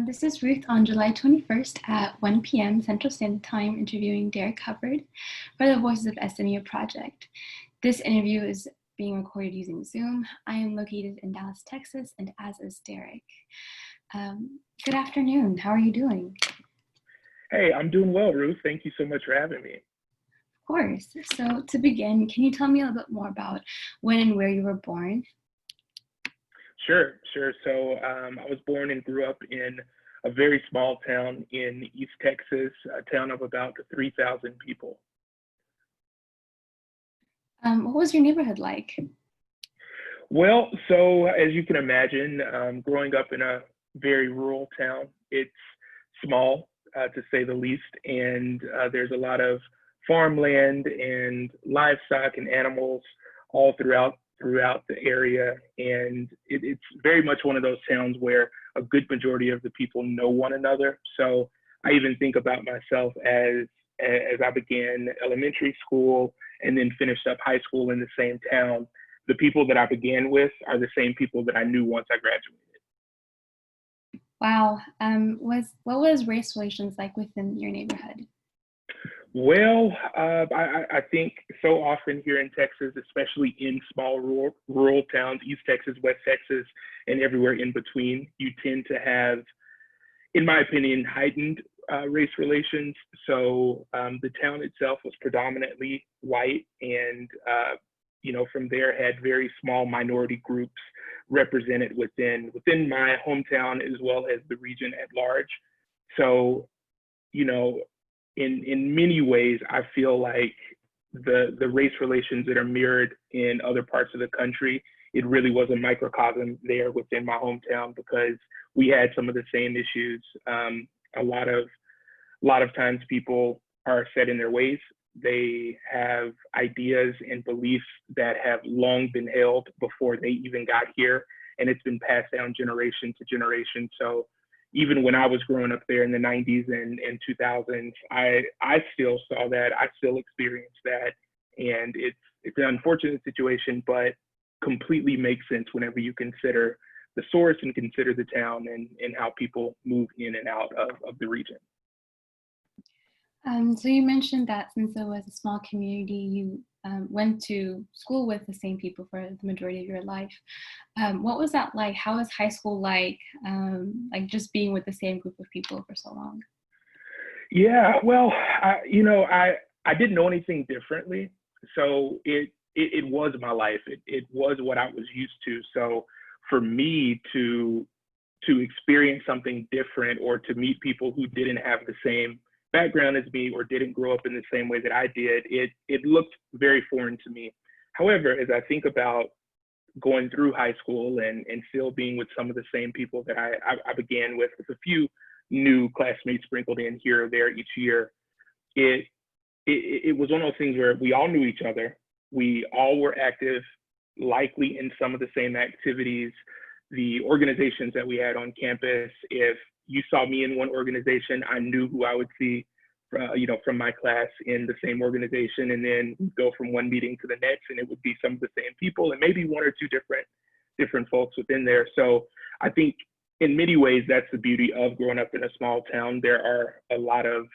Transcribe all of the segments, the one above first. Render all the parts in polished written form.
This is Ruth on July 21st at 1 p.m. Central Standard Time interviewing Derek Hubbard for the Voices of SMU project. This interview is being recorded using Zoom. I am located in Dallas, Texas, and as is Derek. Good afternoon. How are you doing? Hey, I'm doing well, Ruth. Thank you so much for having me. Of course. So to begin, can you tell me a little bit more about when and where you were born? Sure. So I was born and grew up in a very small town in East Texas, a town of about 3,000 people. What was your neighborhood like? Well, so as you can imagine, growing up in a very rural town, it's small to say the least, and there's a lot of farmland and livestock and animals all throughout the area, and it's very much one of those towns where a good majority of the people know one another. So I even think about myself as I began elementary school and then finished up high school in the same town. The people that I began with are the same people that I knew once I graduated. Wow. What was race relations like within your neighborhood? Well, I think so often here in Texas, especially in small rural towns, East Texas, West Texas, and everywhere in between, you tend to have, in my opinion, heightened race relations. So the town itself was predominantly white, and from there had very small minority groups represented within my hometown as well as the region at large. So, in many ways, I feel like the race relations that are mirrored in other parts of the country, it really was a microcosm there within my hometown because we had some of the same issues. A lot of times people are set in their ways. They have ideas and beliefs that have long been held before they even got here, and it's been passed down generation to generation. So even when I was growing up there in the 90s and 2000s, I still saw that, I still experienced that. And it's an unfortunate situation, but completely makes sense whenever you consider the source and consider the town and how people move in and out of the region. So you mentioned that since it was a small community, you went to school with the same people for the majority of your life. What was that like? How was high school like just being with the same group of people for so long? Yeah, well, I didn't know anything differently. So it was my life. It was what I was used to. So for me to experience something different or to meet people who didn't have the same background as me or didn't grow up in the same way that I did, it looked very foreign to me. However, as I think about going through high school and still being with some of the same people that I began with a few new classmates sprinkled in here or there each year, it was one of those things where we all knew each other. We all were active, likely in some of the same activities. The organizations that we had on campus, if you saw me in one organization, I knew who I would see, from my class in the same organization, and then we'd go from one meeting to the next, and it would be some of the same people, and maybe one or two different folks within there. So I think in many ways that's the beauty of growing up in a small town. There are a lot of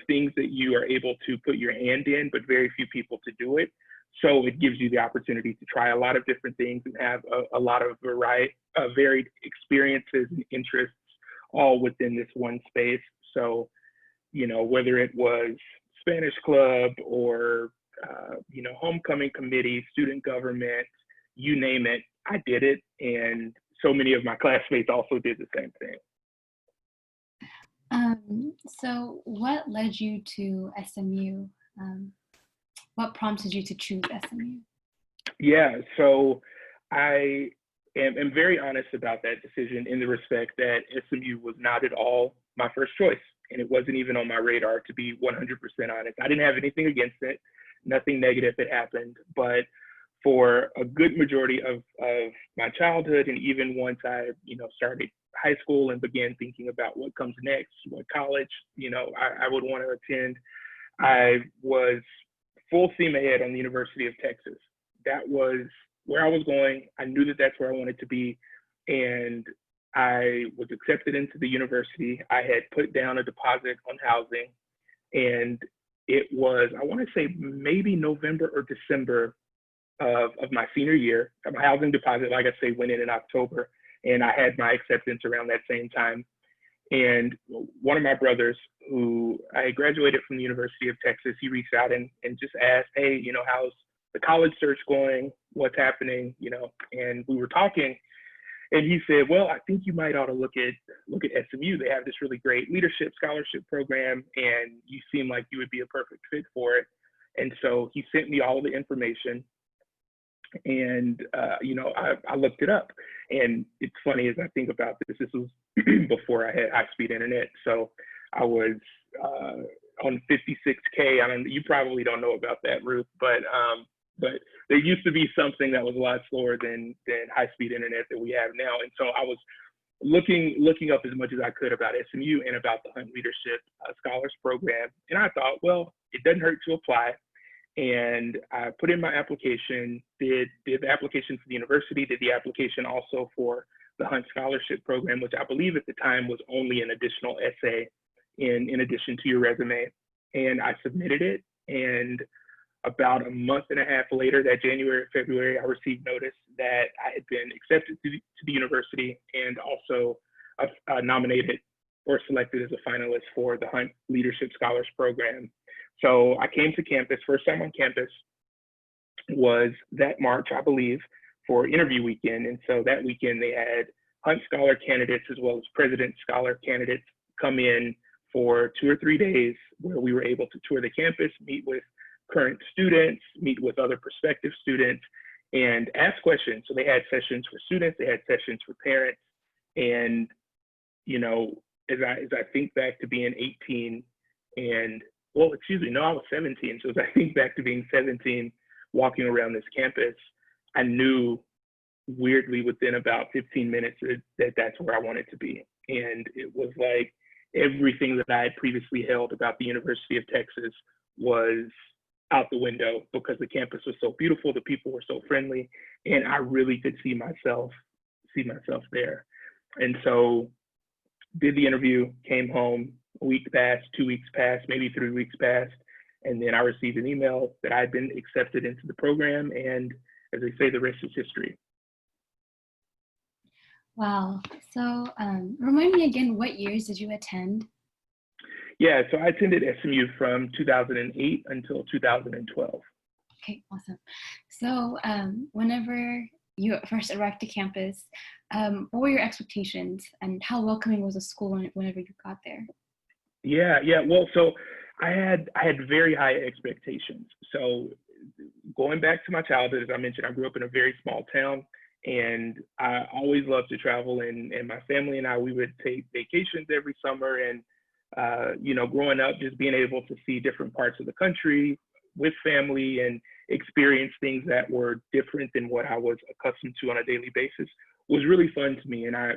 things that you are able to put your hand in, but very few people to do it. So it gives you the opportunity to try a lot of different things and have a lot of varied experiences and interests all within this one space. So, whether it was Spanish club or, homecoming committee, student government, you name it, I did it. And so many of my classmates also did the same thing. So what led you to SMU? What prompted you to choose SMU? Yeah, so I am very honest about that decision in the respect that SMU was not at all my first choice. And it wasn't even on my radar, to be 100% honest. I didn't have anything against it. Nothing negative had happened. But for a good majority of my childhood, and even once I, started high school and began thinking about what comes next, what college, I would want to attend, I was full steam ahead on the University of Texas. That was where I was going. I knew that that's where I wanted to be. And I was accepted into the university. I had put down a deposit on housing, and it was, I want to say maybe November or December of my senior year. My housing deposit, like I say, went in October, and I had my acceptance around that same time. And one of my brothers, who I graduated from the University of Texas, he reached out and just asked, hey, you know, how's the college search going? What's happening? You know, and we were talking, and he said, well, I think you might ought to look at SMU. They have this really great leadership scholarship program, and you seem like you would be a perfect fit for it. And so he sent me all the information, and you know, I looked it up. And it's funny, as I think about this was before I had high-speed internet. So I was on 56K. You probably don't know about that, Ruth, but there used to be something that was a lot slower than high-speed internet that we have now. And so I was looking up as much as I could about SMU and about the Hunt Leadership Scholars Program. And I thought, well, it doesn't hurt to apply. And I put in my application, did the application for the university, did the application also for the Hunt Scholarship Program, which I believe at the time was only an additional essay in addition to your resume. And I submitted it. And about a month and a half later, that January, February, I received notice that I had been accepted to the university and also nominated or selected as a finalist for the Hunt Leadership Scholars Program. So I came to campus. First time on campus was that March, I believe, for interview weekend. And so that weekend they had Hunt Scholar candidates as well as President Scholar candidates come in for 2 or 3 days, where we were able to tour the campus, meet with current students, meet with other prospective students, and ask questions. So they had sessions for students, they had sessions for parents. And, you know, as I think back to being 18 and, well, excuse me, no, I was 17. So as I think back to being 17, walking around this campus, I knew weirdly within about 15 minutes that that's where I wanted to be. And it was like everything that I had previously held about the University of Texas was out the window, because the campus was so beautiful, the people were so friendly, and I really could see myself there. And so did the interview, came home, a week passed, 2 weeks passed, maybe 3 weeks passed, and then I received an email that I had been accepted into the program, and as they say, the rest is history. Wow. So remind me again, what years did you attend? Yeah, so I attended SMU from 2008 until 2012. Okay, awesome. So whenever you first arrived to campus, what were your expectations, and how welcoming was the school whenever you got there? Yeah. Well, so I had very high expectations. So going back to my childhood, as I mentioned, I grew up in a very small town, and I always loved to travel. And my family and I, we would take vacations every summer. And you know, growing up, just being able to see different parts of the country with family and experience things that were different than what I was accustomed to on a daily basis was really fun to me. And I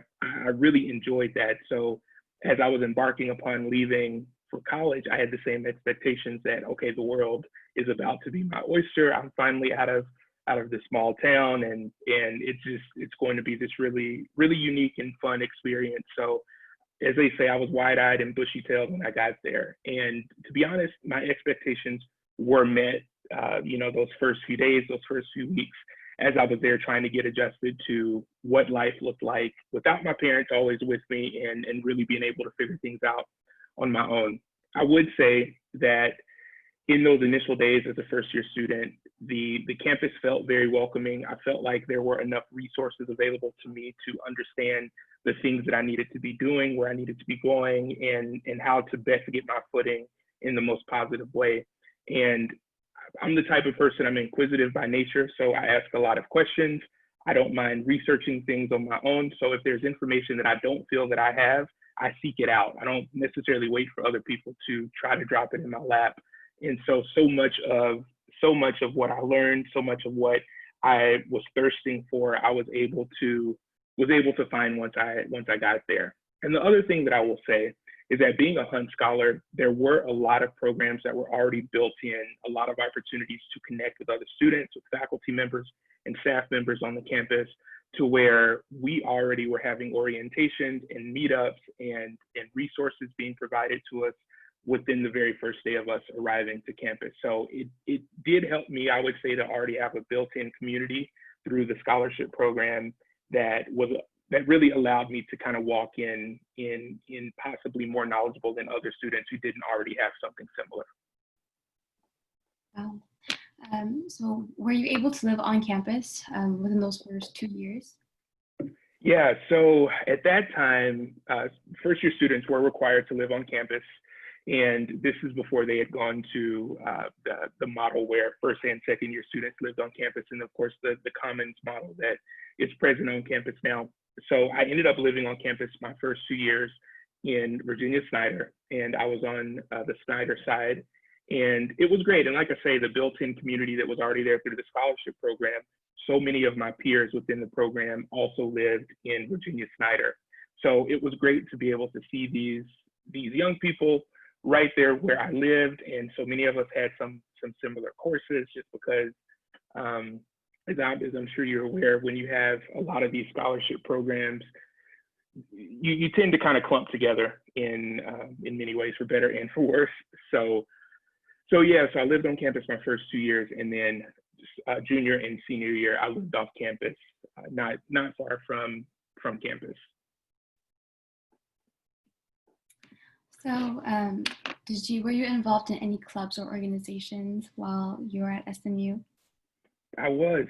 really enjoyed that. So as I was embarking upon leaving for college, I had the same expectations that, okay, the world is about to be my oyster. I'm finally out of this small town, and it's going to be this really, really unique and fun experience. So as they say, I was wide-eyed and bushy-tailed when I got there. And to be honest, my expectations were met, you know, those first few days, those first few weeks, as I was there trying to get adjusted to what life looked like without my parents always with me, and really being able to figure things out on my own. I would say that in those initial days as a first-year student, the campus felt very welcoming. I felt like there were enough resources available to me to understand the things that I needed to be doing, where I needed to be going, and how to best get my footing in the most positive way. And I'm the type of person, I'm inquisitive by nature, so I ask a lot of questions. I don't mind researching things on my own. So if there's information that I don't feel that I have, I seek it out. I don't necessarily wait for other people to try to drop it in my lap. And so much of what I learned, so much of what I was thirsting for, I was able to find once I got there. And the other thing that I will say is that being a Hunt Scholar, there were a lot of programs that were already built in, a lot of opportunities to connect with other students, with faculty members and staff members on the campus. to where we already were having orientations and meetups and resources being provided to us within the very first day of us arriving to campus. So it did help me, I would say, to already have a built-in community through the scholarship program that really allowed me to kind of walk in possibly more knowledgeable than other students who didn't already have something similar. Wow. So were you able to live on campus within those first 2 years? Yeah, so at that time, first year students were required to live on campus. And this is before they had gone to the model where first and second year students lived on campus. And of course, the Commons model that is present on campus now. So I ended up living on campus my first 2 years in Virginia Snyder, and I was on the Snyder side. And it was great. And like I say, the built-in community that was already there through the scholarship program, so many of my peers within the program also lived in Virginia Snyder. So it was great to be able to see these young people right there where I lived. And so many of us had some similar courses just because, as I'm sure you're aware, when you have a lot of these scholarship programs, you tend to kind of clump together in many ways, for better and for worse. So yeah, so I lived on campus my first 2 years, and then junior and senior year, I lived off campus, not far from campus. So were you involved in any clubs or organizations while you were at SMU? I was.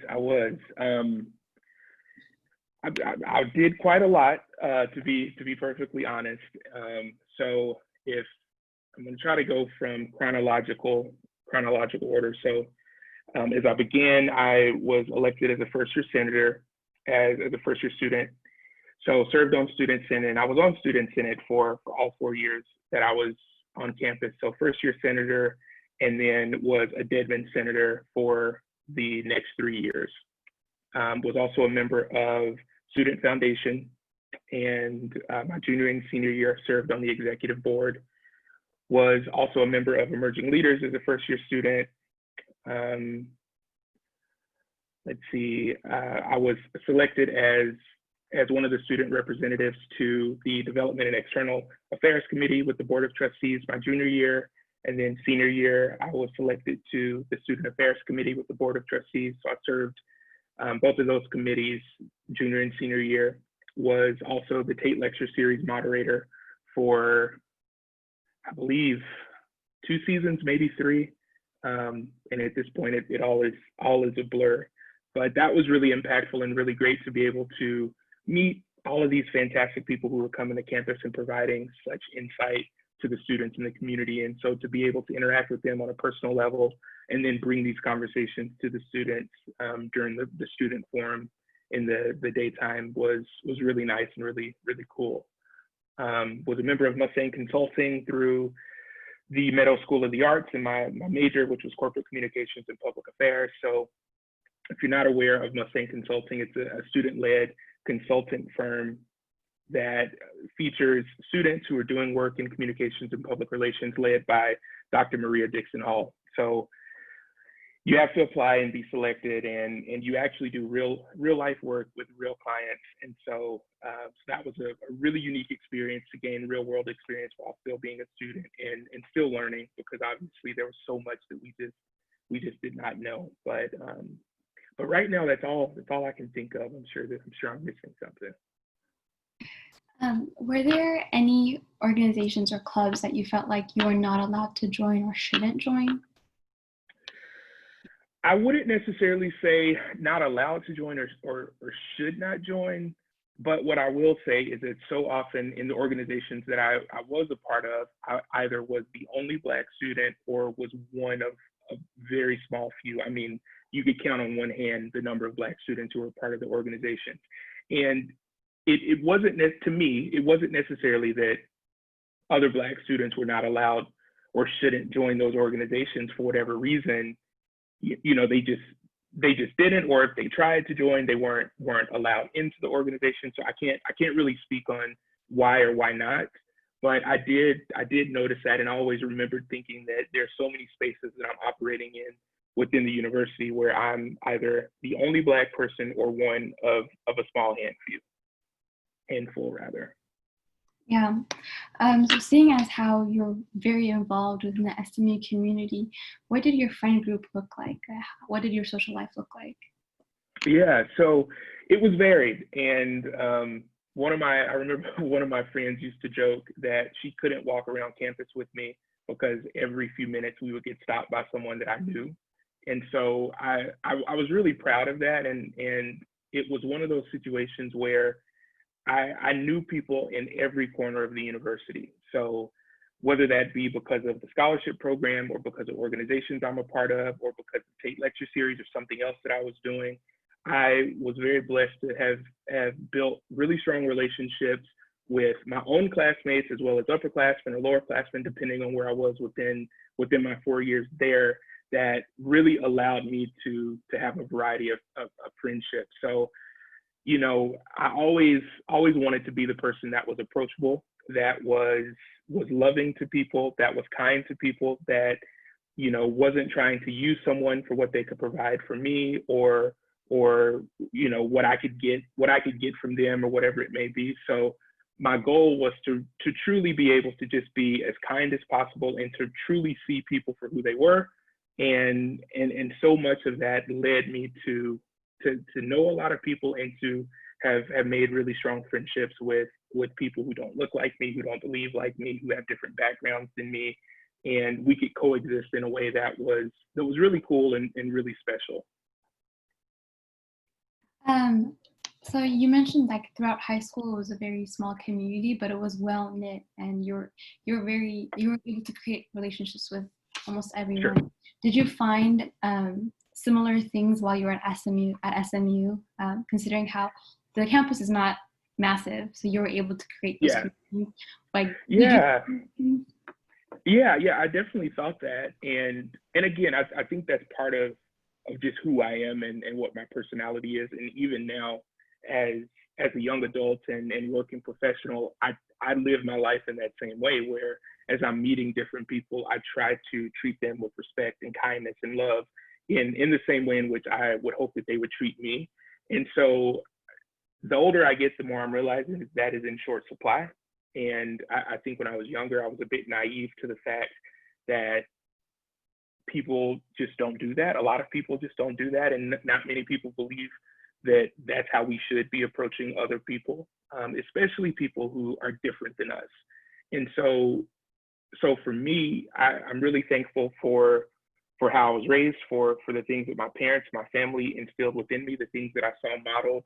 I did quite a lot, to be perfectly honest. So if I'm going to try to go from chronological order. So as I began, I was elected as a first-year senator, as a first-year student. So served on Student Senate, and I was on Student Senate for all 4 years that I was on campus. So first-year senator, and then was a Deadman senator for the next 3 years. Was also a member of Student Foundation, and my junior and senior year served on the executive board. Was also a member of Emerging Leaders as a first-year student. Let's see, I was selected as one of the student representatives to the Development and External Affairs Committee with the Board of Trustees my junior year. And then senior year, I was selected to the Student Affairs Committee with the Board of Trustees. So I served both of those committees junior and senior year. Was also the Tate Lecture Series moderator for, I believe, 2 seasons, maybe 3. And at this point, it all is a blur. But that was really impactful and really great to be able to meet all of these fantastic people who were coming to campus and providing such insight to the students in the community. And so to be able to interact with them on a personal level and then bring these conversations to the students during the student forum in the daytime was really nice and really, really cool. Was a member of Mustang Consulting through the Meadow School of the Arts in my major, which was corporate communications and public affairs. So if you're not aware of Mustang Consulting, it's a student-led consultant firm that features students who are doing work in communications and public relations led by Dr. Maria Dixon Hall. So you have to apply and be selected, and you actually do real life work with real clients. And so, that was a really unique experience to gain real world experience while still being a student and still learning, because obviously there was so much that we just did not know. But right now, that's all I can think of. I'm sure I'm missing something. Were there any organizations or clubs that you felt like you were not allowed to join or shouldn't join? I wouldn't necessarily say not allowed to join or should not join, but what I will say is that so often in the organizations that I was a part of, I either was the only Black student or was one of a very small few. I mean, you could count on one hand the number of Black students who were part of the organization. And it wasn't, to me, it wasn't necessarily that other Black students were not allowed or shouldn't join those organizations for whatever reason. You know, they just didn't, or if they tried to join, they weren't allowed into the organization. So I can't really speak on why or why not, but I did notice that, and I always remembered thinking that there's so many spaces that I'm operating in within the university where I'm either the only Black person or one of a small handful rather. Yeah. So seeing as how you're very involved within the SMU community, what did your friend group look like? What did your social life look like? Yeah, so it was varied. And I remember one of my friends used to joke that she couldn't walk around campus with me because every few minutes we would get stopped by someone that I knew. And so I was really proud of that. And it was one of those situations where I knew people in every corner of the university. So whether that be because of the scholarship program or because of organizations I'm a part of or because of Tate Lecture Series or something else that I was doing, I was very blessed to have built really strong relationships with my own classmates as well as upperclassmen or lowerclassmen, depending on where I was within my 4 years there, that really allowed me to have a variety of friendships. So, you know, I always wanted to be the person that was approachable, that was loving to people, that was kind to people, that, you know, wasn't trying to use someone for what they could provide for me or you know, what I could get from them or whatever it may be. So my goal was to truly be able to just be as kind as possible and to truly see people for who they were. And so much of that led me to know a lot of people and to have made really strong friendships with people who don't look like me, who don't believe like me, who have different backgrounds than me. And we could coexist in a way that was really cool and really special. So you mentioned like throughout high school it was a very small community, but it was well knit, and you were able to create relationships with almost everyone. Sure. Did you find similar things while you were at SMU? Considering how the campus is not massive, so you were able to create those communities. Like yeah. I definitely thought that, and again, I think that's part of just who I am and what my personality is. And even now, as a young adult and working professional, I live my life in that same way, where as I'm meeting different people, I try to treat them with respect and kindness and love in the same way in which I would hope that they would treat me. And so the older I get, the more I'm realizing that is in short supply. And I think when I was younger, I was a bit naive to the fact that people just don't do that. A lot of people just don't do that. And not many people believe that that's how we should be approaching other people, especially people who are different than us. And so for me, I'm really thankful for how I was raised, for the things that my parents, my family instilled within me, the things that I saw modeled,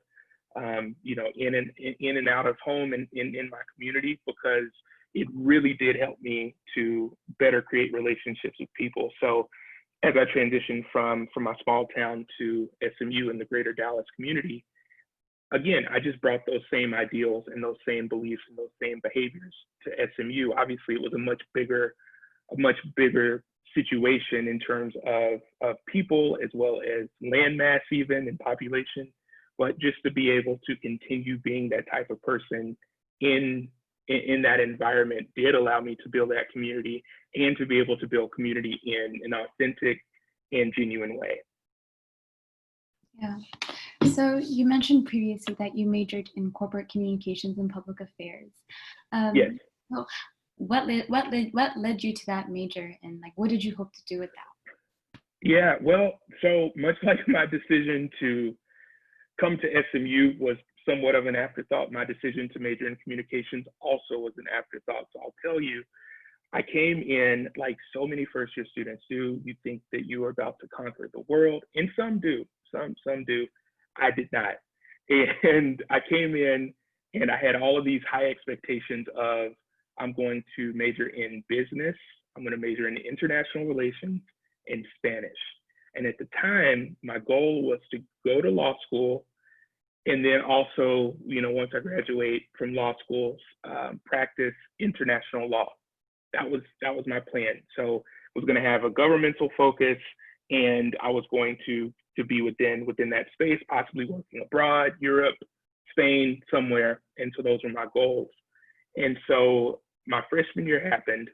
you know, in and out of home and in my community, because it really did help me to better create relationships with people. So as I transitioned from my small town to SMU in the greater Dallas community, again, I just brought those same ideals and those same beliefs and those same behaviors to SMU. Obviously, it was a much bigger situation in terms of people as well as land mass even and population. But just to be able to continue being that type of person in that environment did allow me to build that community and to be able to build community in an authentic and genuine way. Yeah. So you mentioned previously that you majored in corporate communications and public affairs. Yes. So what led you to that major, and like what did you hope to do with that? Yeah, well, so much like my decision to come to SMU was somewhat of an afterthought, my decision to major in communications also was an afterthought. So I'll tell you, I came in like so many first year students do. You think that you are about to conquer the world, and some do, some do. I did not. And I came in and I had all of these high expectations of, I'm going to major in business, I'm going to major in international relations and Spanish. And at the time, my goal was to go to law school, and then also, you know, once I graduate from law school, practice international law. That was my plan. So I was going to have a governmental focus, and I was going to be within that space, possibly working abroad, Europe, Spain, somewhere. And so those were my goals. And so my freshman year happened,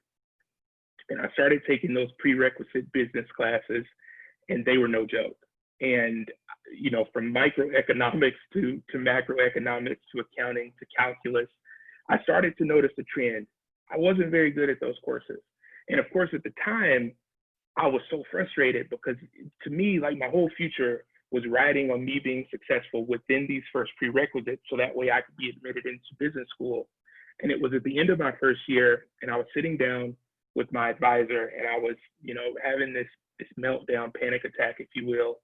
and I started taking those prerequisite business classes. and they were no joke. And, you know, from microeconomics to macroeconomics to accounting to calculus, I started to notice a trend. I wasn't very good at those courses. And of course, at the time, I was so frustrated because to me, like, my whole future was riding on me being successful within these first prerequisites so that way I could be admitted into business school. And it was at the end of my first year, and I was sitting down with my advisor, and I was, you know, having this meltdown, panic attack, if you will.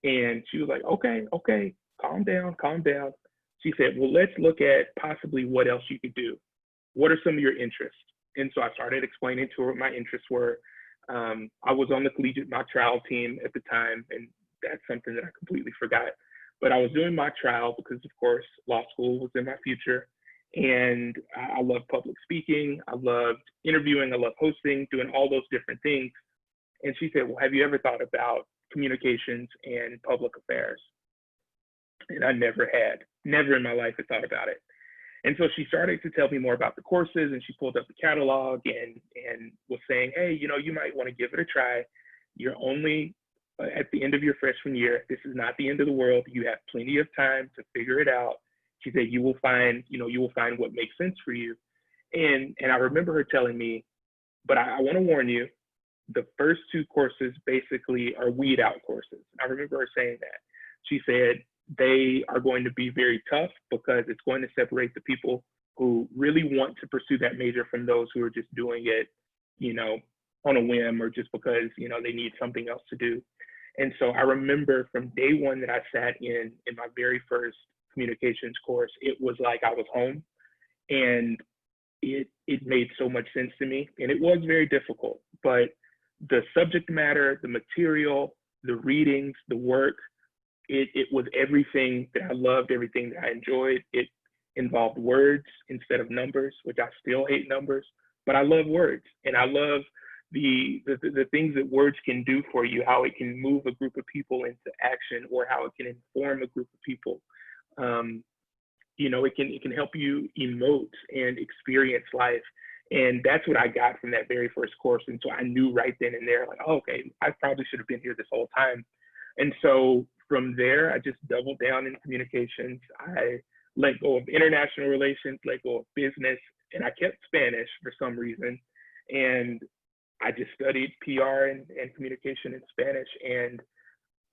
And she was like, okay, calm down, calm down. She said, well, let's look at possibly what else you could do. What are some of your interests? And so I started explaining to her what my interests were. I was on the collegiate mock trial team at the time, and that's something that I completely forgot. But I was doing mock trial because, of course, law school was in my future. And I loved public speaking. I loved interviewing. I loved hosting, doing all those different things. And she said, well, have you ever thought about communications and public affairs? And I never in my life had thought about it. And so she started to tell me more about the courses, and she pulled up the catalog and was saying, hey, you know, you might want to give it a try. You're only at the end of your freshman year. This is not the end of the world. You have plenty of time to figure it out. She said, you will find what makes sense for you. And I remember her telling me, but I want to warn you, the first two courses basically are weed out courses. I remember her saying that. She said, they are going to be very tough because it's going to separate the people who really want to pursue that major from those who are just doing it, you know, on a whim or just because, you know, they need something else to do. And so I remember from day one that I sat in my very first communications course, it was like I was home, and it made so much sense to me. And it was very difficult, but the subject matter, the material, the readings, the work, it was everything that I loved, everything that I enjoyed. It involved words instead of numbers, which I still hate numbers, but I love words, and I love the things that words can do for you, how it can move a group of people into action, or how it can inform a group of people. You know, it can help you emote and experience life. And that's what I got from that very first course. And so I knew right then and there, like, oh, okay, I probably should have been here this whole time. And so from there, I just doubled down in communications. I let go of international relations, let go of business, and I kept Spanish for some reason. And I just studied PR and communication in Spanish and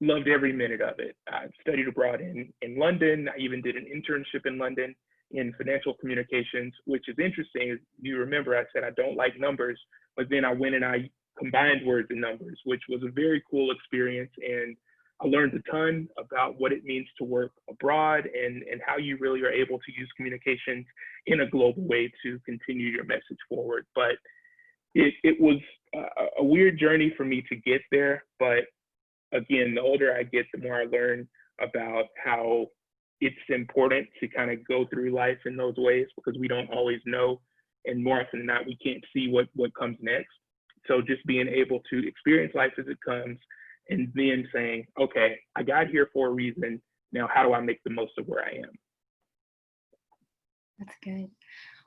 loved every minute of it. I studied abroad in London. I even did an internship in London in financial communications, which is interesting. You remember I said I don't like numbers, but then I went and I combined words and numbers, which was a very cool experience. And I learned a ton about what it means to work abroad and how you really are able to use communications in a global way to continue your message forward. But it was a weird journey for me to get there. But again, the older I get, the more I learn about how it's important to kind of go through life in those ways, because we don't always know. And more often than not, we can't see what comes next. So just being able to experience life as it comes, and then saying, okay, I got here for a reason. Now, how do I make the most of where I am? That's good.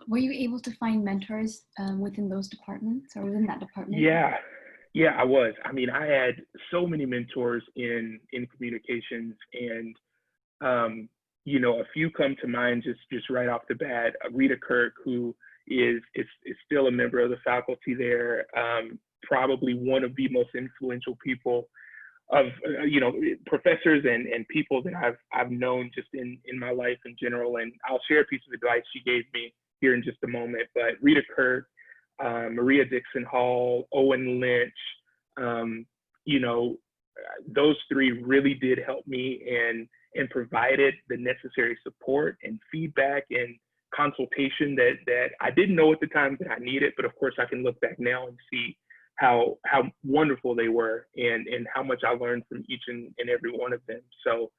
Were you able to find mentors within those departments or within that department? Yeah, I was. I mean, I had so many mentors in communications, and you know, a few come to mind just right off the bat. Rita Kirk, who is still a member of the faculty there, probably one of the most influential people of you know, professors and people that I've known just in my life in general. And I'll share a piece of advice she gave me here in just a moment. But Rita Kirk, Maria Dixon Hall, Owen Lynch, you know, those three really did help me and provided the necessary support and feedback and consultation that I didn't know at the time that I needed. But of course, I can look back now and see how wonderful they were and how much I learned from each and every one of them. So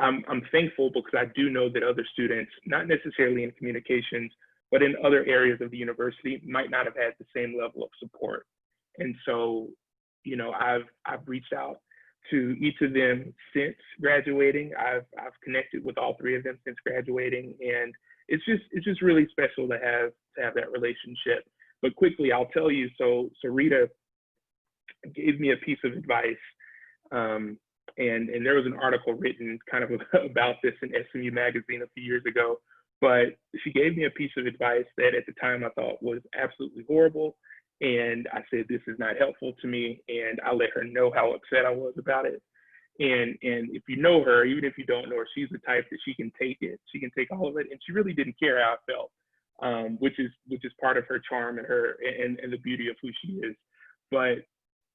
I'm thankful, because I do know that other students, not necessarily in communications, but in other areas of the university, might not have had the same level of support. And so, you know, I've reached out to each of them since graduating. I've connected with all three of them since graduating, and it's just really special to have that relationship. But quickly, I'll tell you, so Rita, gave me a piece of advice. And there was an article written kind of about this in SMU Magazine a few years ago. But she gave me a piece of advice that at the time I thought was absolutely horrible. And I said, this is not helpful to me. And I let her know how upset I was about it. And if you know her, even if you don't know her, she's the type that she can take it. She can take all of it. And she really didn't care how I felt, which is part of her charm and and the beauty of who she is. But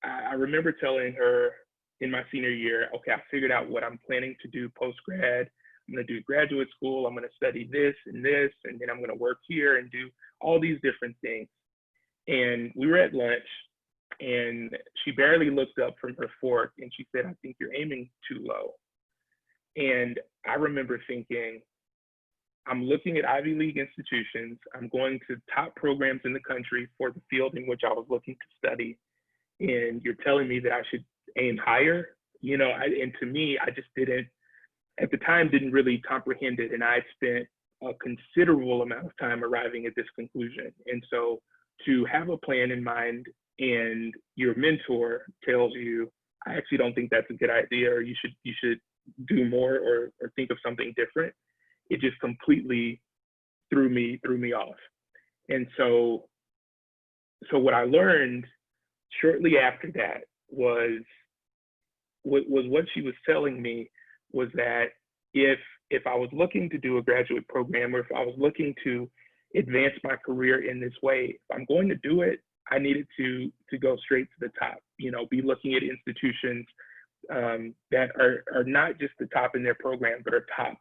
I remember telling her in my senior year, okay, I figured out what I'm planning to do post-grad. I'm going to do graduate school. I'm going to study this, and then I'm going to work here and do all these different things. And we were at lunch, and she barely looked up from her fork, and she said, I think you're aiming too low. And I remember thinking, I'm looking at Ivy League institutions. I'm going to top programs in the country for the field in which I was looking to study. And you're telling me that I should aim higher? You know, and to me, I just didn't, at the time, didn't really comprehend it. And I spent a considerable amount of time arriving at this conclusion. And so to have a plan in mind and your mentor tells you, I actually don't think that's a good idea, or you should do more or think of something different, it just completely threw me off. And so what I learned shortly after that was what she was telling me was that if I was looking to do a graduate program, or if I was looking to advance my career in this way, if I'm going to do it, I needed to go straight to the top, you know, be looking at institutions that are not just the top in their program, but are top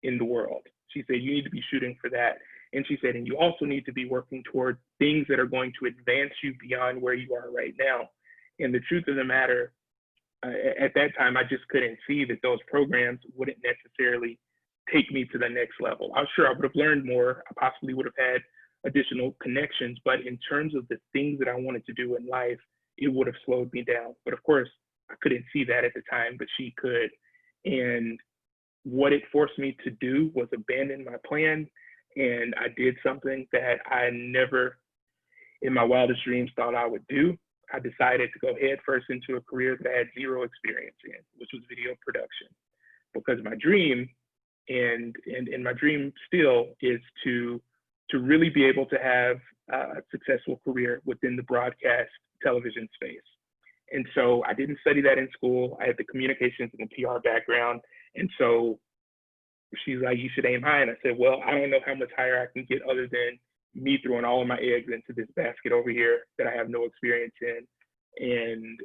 in the world. She said, you need to be shooting for that. And she said, and you also need to be working toward things that are going to advance you beyond where you are right now. And the truth of the matter, at that time, I just couldn't see that those programs wouldn't necessarily take me to the next level. I'm sure I would have learned more. I possibly would have had additional connections, but in terms of the things that I wanted to do in life, it would have slowed me down. But of course, I couldn't see that at the time, but she could. And what it forced me to do was abandon my plan. And I did something that I never in my wildest dreams thought I would do. I decided to go headfirst into a career that I had zero experience in, which was video production. Because my dream, and my dream still, is to really be able to have a successful career within the broadcast television space. And so I didn't study that in school. I had the communications and the PR background. And so she's like, you should aim high. And I said, well, I don't know how much higher I can get other than me throwing all of my eggs into this basket over here that I have no experience in. And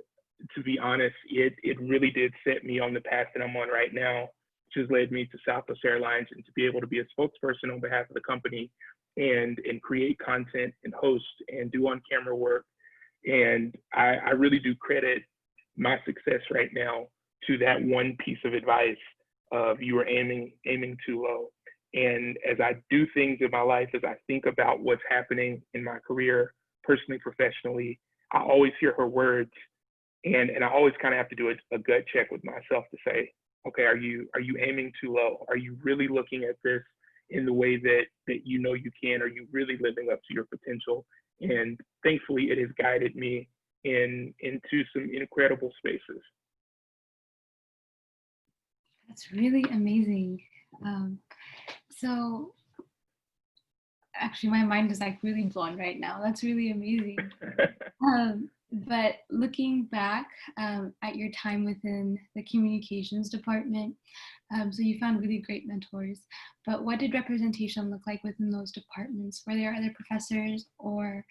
to be honest, it really did set me on the path that I'm on right now, which has led me to Southwest Airlines, and to be able to be a spokesperson on behalf of the company and create content and host and do on-camera work. And I really do credit my success right now to that one piece of advice of you were aiming too low. And as I do things in my life, as I think about what's happening in my career, personally, professionally, I always hear her words, and I always kind of have to do a gut check with myself to say, okay, are you aiming too low? Are you really looking at this in the way that you know you can? Are you really living up to your potential? And thankfully, it has guided me into some incredible spaces. That's really amazing. So actually, my mind is like really blown right now. That's really amazing. But looking back at your time within the communications department, so you found really great mentors, but what did representation look like within those departments? Were there other professors or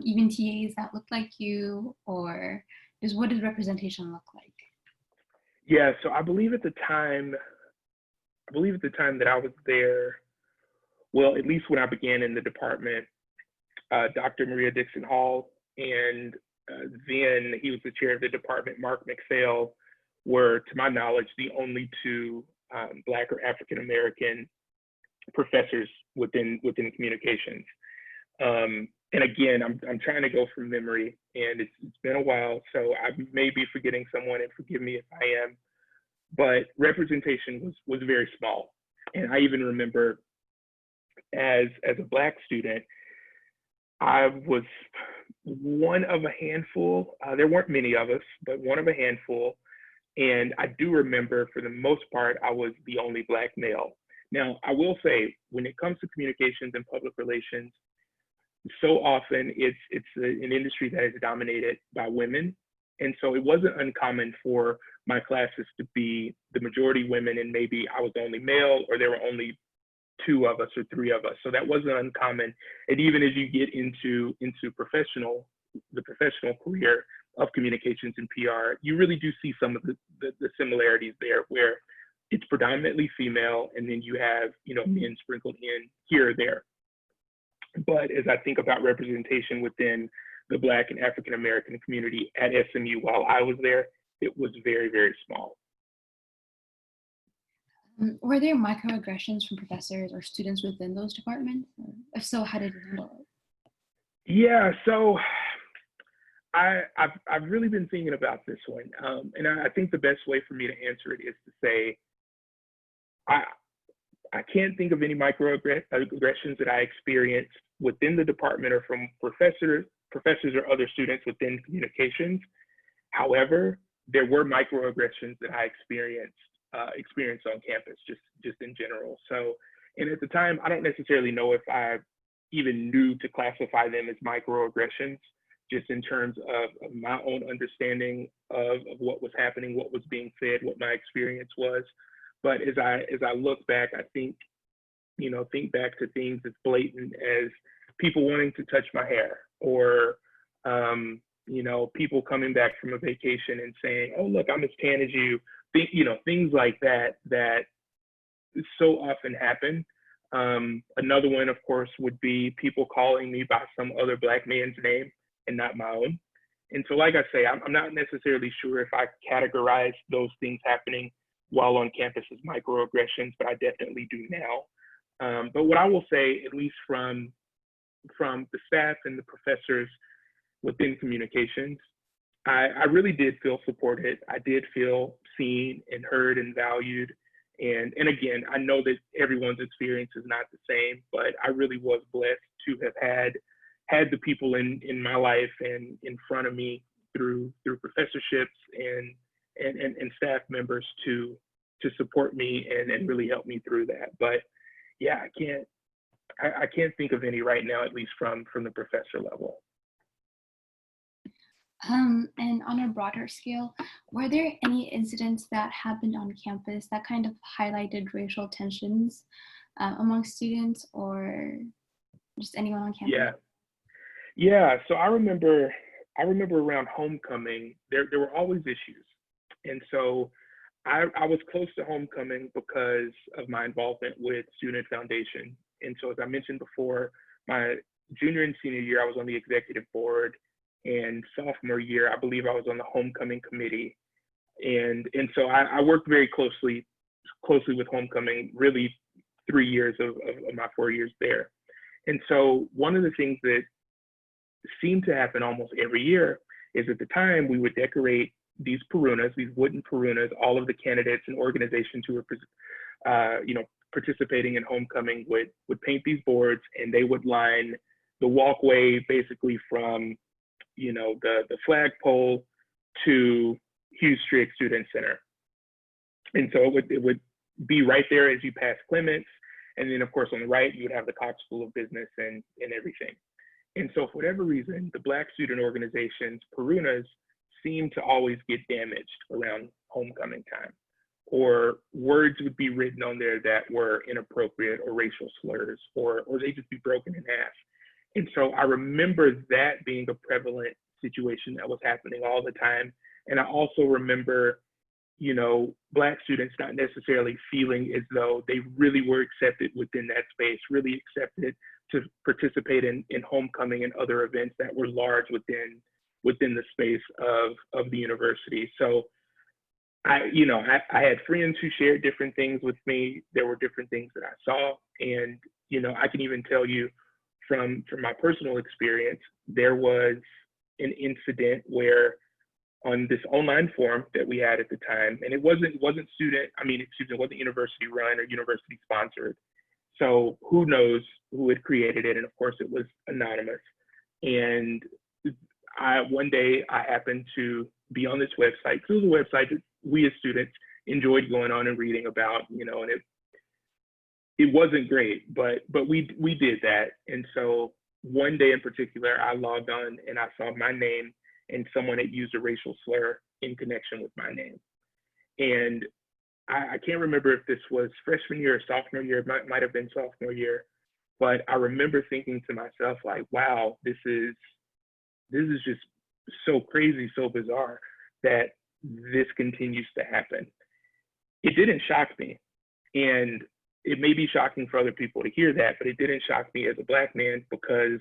even TAs that looked like you, or just what did representation look like? Yeah, so I believe at the time that I was there, well, at least when I began in the department, Dr. Maria Dixon Hall and then he was the chair of the department, Mark McPhail, were, to my knowledge, the only two Black or African American professors within communications. And again, I'm trying to go from memory, and it's been a while, so I may be forgetting someone, and forgive me if I am. But representation was very small, and I even remember as a Black student, I was one of a handful. There weren't many of us, but one of a handful. And I do remember, for the most part, I was the only Black male. Now, I will say, when it comes to communications and public relations, so often it's an industry that is dominated by women. And so it wasn't uncommon for my classes to be the majority women, and maybe I was the only male, or there were only two of us or three of us. So that wasn't uncommon. And even as you get into the professional career of communications and PR, you really do see some of the similarities there, where it's predominantly female, and then you have, men sprinkled in here or there. But as I think about representation within the Black and African American community at SMU while I was there, it was very, very small. Were there microaggressions from professors or students within those departments? If so, how did you handle it? Yeah, so I've really been thinking about this one, and I think the best way for me to answer it is to say I can't think of any microaggressions that I experienced within the department or from professors or other students within communications. However, there were microaggressions that I experienced on campus, just in general. So, and at the time, I don't necessarily know if I even knew to classify them as microaggressions, just in terms of my own understanding of what was happening, what was being said, what my experience was. But as I look back, I think back to things as blatant as people wanting to touch my hair, or people coming back from a vacation and saying, "Oh, look, I'm as tan as you." Things like that so often happen. Another one, of course, would be people calling me by some other Black man's name and not my own. And so, like I say, I'm not necessarily sure if I categorize those things happening while on campus as microaggressions, but I definitely do now. But what I will say, at least from the staff and the professors within communications, I really did feel supported. I did feel seen and heard and valued. And again, I know that everyone's experience is not the same, but I really was blessed to have had the people in my life and in front of me through professorships and staff members to support me and really help me through that. But yeah, I can't think of any right now, at least from the professor level. And on a broader scale, were there any incidents that happened on campus that kind of highlighted racial tensions among students or just anyone on campus? Yeah. So I remember around homecoming, there were always issues. And so I was close to homecoming because of my involvement with Student Foundation. And so, as I mentioned before, my junior and senior year, I was on the executive board. And sophomore year, I believe I was on the homecoming committee. And so I worked very closely with homecoming, really 3 years of my 4 years there. And so one of the things that seemed to happen almost every year is, at the time, we would decorate these Perunas, these wooden Perunas. All of the candidates and organizations who were participating in homecoming would paint these boards, and they would line the walkway basically from the flagpole to Hughes Trigg Student Center. And so it would be right there as you pass Clements. And then, of course, on the right, you would have the Cox School of Business and everything. And so for whatever reason, the Black student organizations, Perunas, seem to always get damaged around homecoming time, or words would be written on there that were inappropriate, or racial slurs, or they just be broken in half. And so I remember that being a prevalent situation that was happening all the time. And I also remember, Black students not necessarily feeling as though they really were accepted within that space, really accepted to participate in homecoming and other events that were large within the space of the university. So I had friends who shared different things with me. There were different things that I saw. And, I can even tell you, from my personal experience, there was an incident where, on this online forum that we had at the time, and it wasn't university run or university sponsored. So who knows who had created it? And of course it was anonymous. And one day I happened to be on this website. So it was a website that we as students enjoyed going on and reading about, and it wasn't great, but we did that. And so one day in particular, I logged on and I saw my name and someone had used a racial slur in connection with my name. And I can't remember if this was freshman year or sophomore year. It might have been sophomore year, but I remember thinking to myself, like, wow, this is just so crazy, so bizarre that this continues to happen. It didn't shock me. And it may be shocking for other people to hear that, but it didn't shock me as a Black man because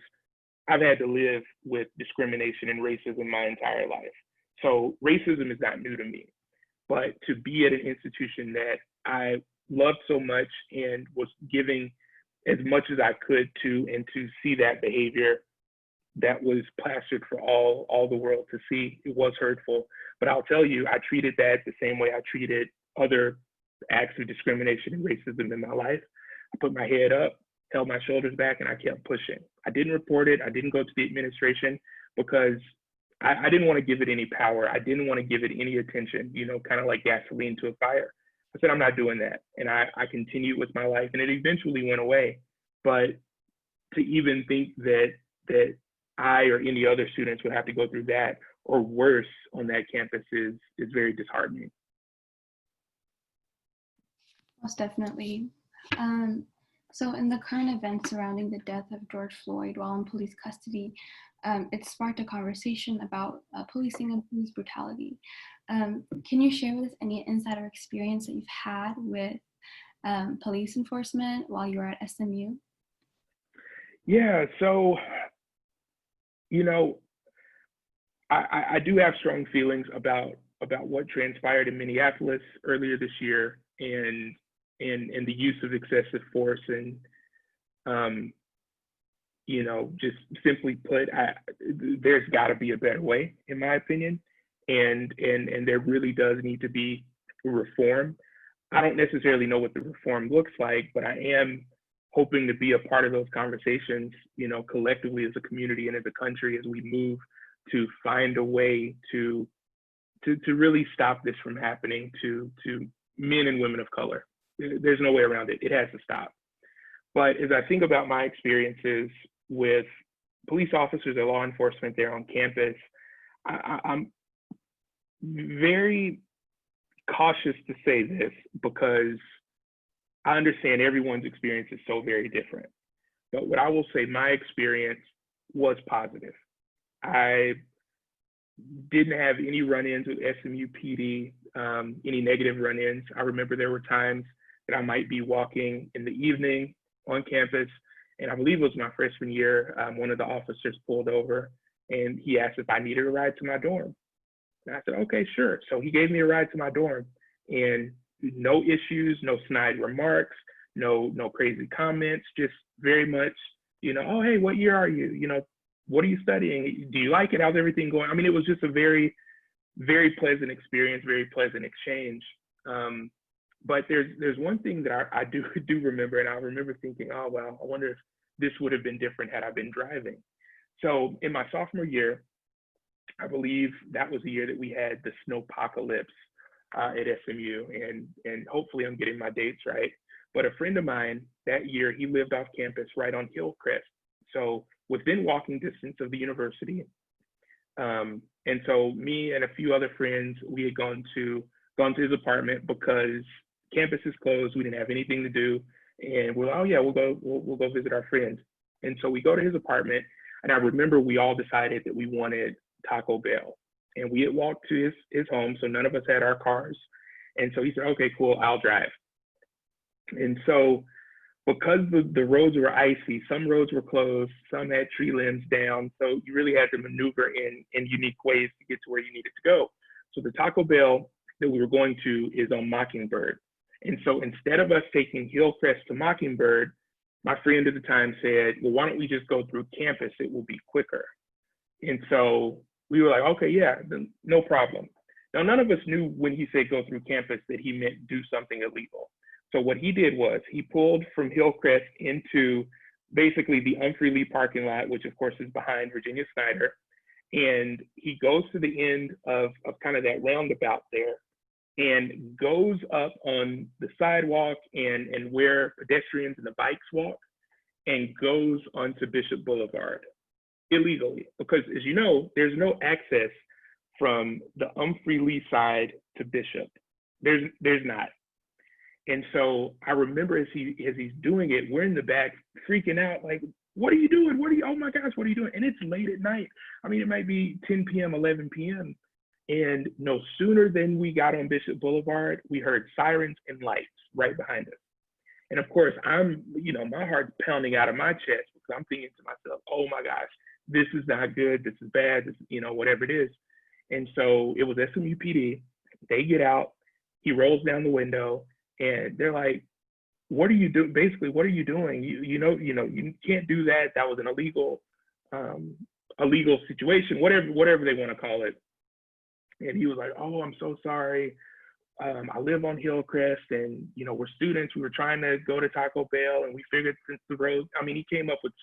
I've had to live with discrimination and racism my entire life. So racism is not new to me. But to be at an institution that I loved so much and was giving as much as I could to, and to see that behavior that was plastered for all the world to see, it was hurtful. But I'll tell you, I treated that the same way I treated other acts of discrimination and racism in my life. I put my head up, held my shoulders back, and I kept pushing. I didn't report it. I didn't go to the administration because I didn't want to give it any power. I didn't want to give it any attention, kind of like gasoline to a fire. I said, I'm not doing that. And I continued with my life, and it eventually went away. But to even think that I or any other students would have to go through that or worse on that campus is very disheartening. Most definitely. So in the current events surrounding the death of George Floyd while in police custody, it sparked a conversation about policing and police brutality. Can you share with us any insider experience that you've had with police enforcement while you were at SMU? Yeah, so, I do have strong feelings about what transpired in Minneapolis earlier this year and the use of excessive force and just simply put, there's got to be a better way, in my opinion, and there really does need to be reform. I don't necessarily know what the reform looks like, but I am hoping to be a part of those conversations, collectively as a community and as a country, as we move to find a way to really stop this from happening to men and women of color. There's no way around it. It has to stop. But as I think about my experiences with police officers or law enforcement there on campus, I'm very cautious to say this because I understand everyone's experience is so very different. But what I will say, my experience was positive. I didn't have any run-ins with SMU PD, any negative run-ins. I remember there were times that I might be walking in the evening on campus, and I believe it was my freshman year, one of the officers pulled over and he asked if I needed a ride to my dorm. And I said, okay, sure. So he gave me a ride to my dorm, and no issues, no snide remarks, no crazy comments, just very much, oh, hey, what year are you? What are you studying? Do you like it? How's everything going? I mean, it was just a very, very pleasant experience, very pleasant exchange. But there's one thing that I do remember, and I remember thinking, oh, well, I wonder if this would have been different had I been driving. So in my sophomore year, I believe that was the year that we had the snowpocalypse at SMU, and hopefully I'm getting my dates right. But a friend of mine that year, he lived off campus right on Hillcrest, so within walking distance of the university. And so me and a few other friends, we had gone to his apartment because campus is closed. We didn't have anything to do, and we're like, oh yeah, we'll go visit our friends. And so we go to his apartment, and I remember we all decided that we wanted Taco Bell, and we had walked to his home, so none of us had our cars. And so he said, okay, cool, I'll drive. And so because the roads were icy, some roads were closed, some had tree limbs down, so you really had to maneuver in unique ways to get to where you needed to go. So the Taco Bell that we were going to is on Mockingbird. And so instead of us taking Hillcrest to Mockingbird, my friend at the time said, well, why don't we just go through campus? It will be quicker. And so we were like, okay, yeah, then no problem. Now, none of us knew when he said go through campus that he meant do something illegal. So what he did was he pulled from Hillcrest into basically the Humphrey Lee parking lot, which of course is behind Virginia Snyder. And he goes to the end of kind of that roundabout there and goes up on the sidewalk and where pedestrians and the bikes walk and goes onto Bishop Boulevard illegally. Because as you know, there's no access from the Humphrey Lee side to Bishop. There's not. And so I remember as he's doing it, we're in the back freaking out, like, what are you doing? Oh my gosh, what are you doing? And it's late at night. I mean, it might be 10 p.m., 11 p.m. And no sooner than we got on Bishop Boulevard, we heard sirens and lights right behind us. And of course, my heart's pounding out of my chest because I'm thinking to myself, oh my gosh, this is not good. This is bad. This, whatever it is. And so it was SMU PD. They get out. He rolls down the window and they're like, what are you doing? Basically, what are you doing? You can't do that. That was an illegal situation, whatever they want to call it. And he was like, oh, I'm so sorry. I live on Hillcrest and, we're students. We were trying to go to Taco Bell and we figured since the road, he came up with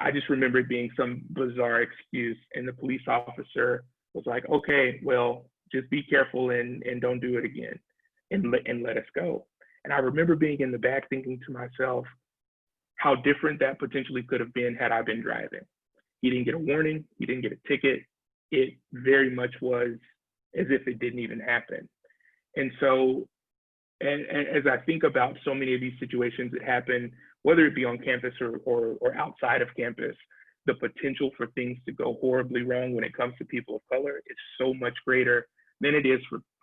I just remember it being some bizarre excuse. And the police officer was like, okay, well, just be careful and don't do it again and let us go. And I remember being in the back thinking to myself, how different that potentially could have been had I been driving. He didn't get a warning. He didn't get a ticket. It very much was as if it didn't even happen. And so, and as I think about so many of these situations that happen, whether it be on campus or outside of campus, the potential for things to go horribly wrong when it comes to people of color is so much greater than it is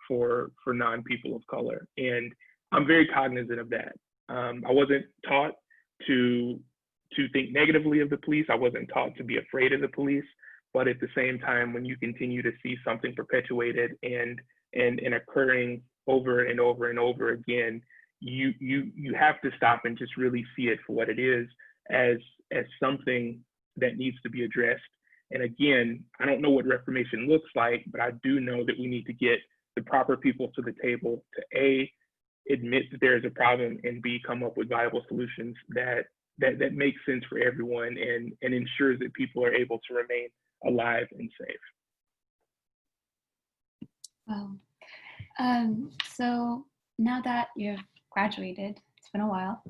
for non-people of color. And I'm very cognizant of that. I wasn't taught to think negatively of the police. I wasn't taught to be afraid of the police. But at the same time, when you continue to see something perpetuated and occurring over and over and over again, you have to stop and just really see it for what it is, as something that needs to be addressed. And again, I don't know what reformation looks like, but I do know that we need to get the proper people to the table to A, admit that there is a problem, and B, come up with viable solutions that make sense for everyone and ensures that people are able to remain alive and safe. Wow. So now that you've graduated, it's been a while,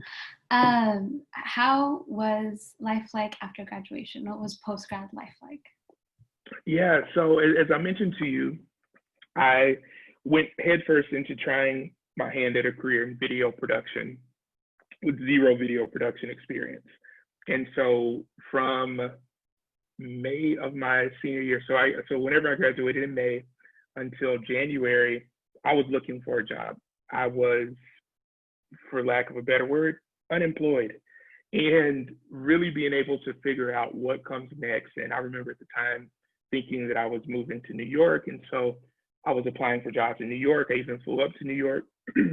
how was life like after graduation? What was post-grad life like? Yeah, so as I mentioned to you, I went headfirst into trying my hand at a career in video production with zero video production experience. And so from May of my senior year, so whenever I graduated in May until January, I was looking for a job. I was, for lack of a better word, unemployed, and really being able to figure out what comes next. And I remember at the time thinking that I was moving to New York, and so I was applying for jobs in New York. I even flew up to New York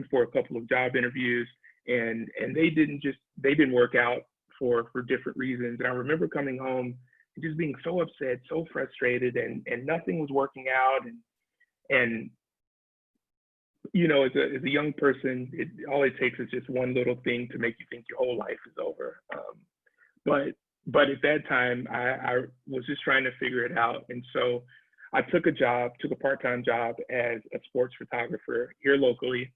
for a couple of job interviews, and they didn't work out for different reasons. And I remember coming home and just being so upset, so frustrated, and nothing was working out. And as a young person, all it takes is just one little thing to make you think your whole life is over. But at that time, I was just trying to figure it out. And so I took a part-time job as a sports photographer here locally,